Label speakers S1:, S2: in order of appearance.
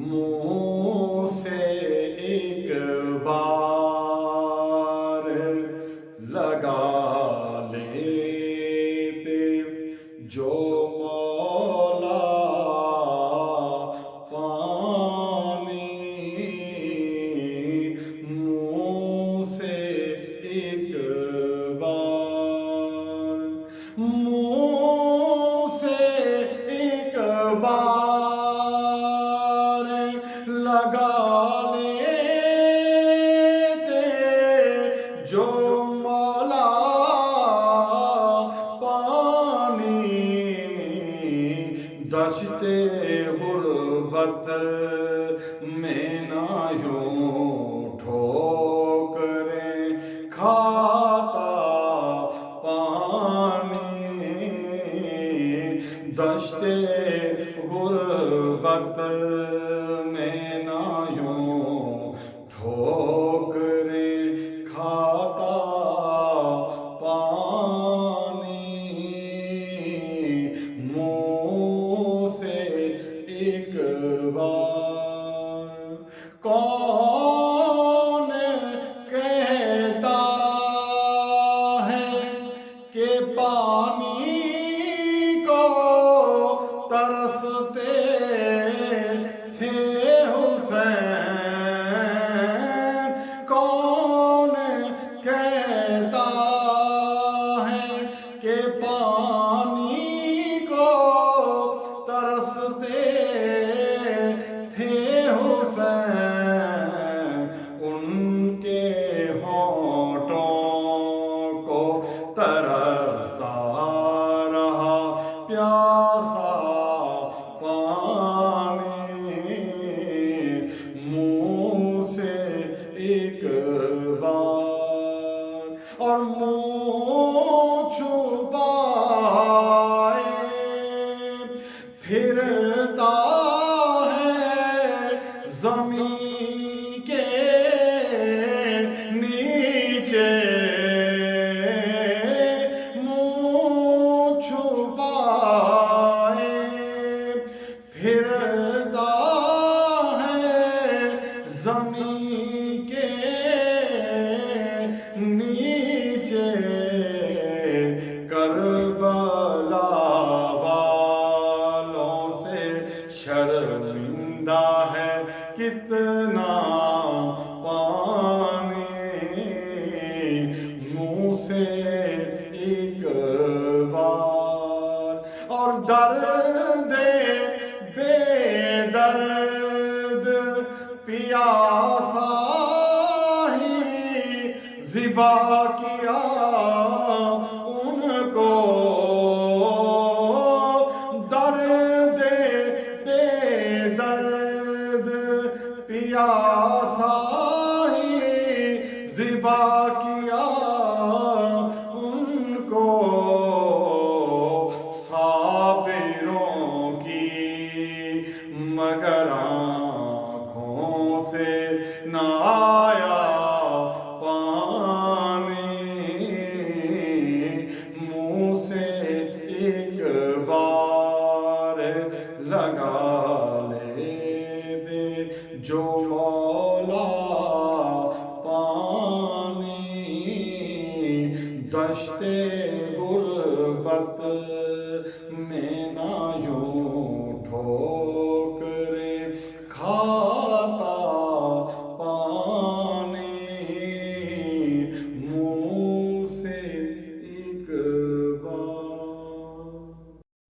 S1: منہ سے ایک بار لگا لیتے جو مولا پانی، منہ سے ایک بار، منہ سے ایک بار لگا لیتے جو مولا پانی، دشت غربت میں نہ یوں ٹھوکریں کھاتا پانی، دشت غربت میں نہ یوں ٹھوکریں کھاتا پانی، منہ سے ایک بار۔ کون کہتا ہے کہ پانی کو ترستے تھے حسین؟ کون کہتا ہے کہ پانی کو ترستے تھے حسین؟ ان کے ہونٹوں کو ترستا رہا پیاسا پانی، منہ سے ایک بار، اور منہ چھپائے پھرتا ہے زمین کے نیچے، منہ چھپائے پھرتا ہے زمین کے نیچے، کربلا والوں سے شرمندہ ہے کتنا پانی، منہ سے ایک بار، اور درد بے درد پیاسا ہی ذبح کیا ان کو، درد بے درد پیاسا ہی ذبح کیا ان کو، صابروں کی مگر آنکھوں سے نہ آیا پانی، منہ سے ایک بار لگا لیتے جو مولا پانی، دشت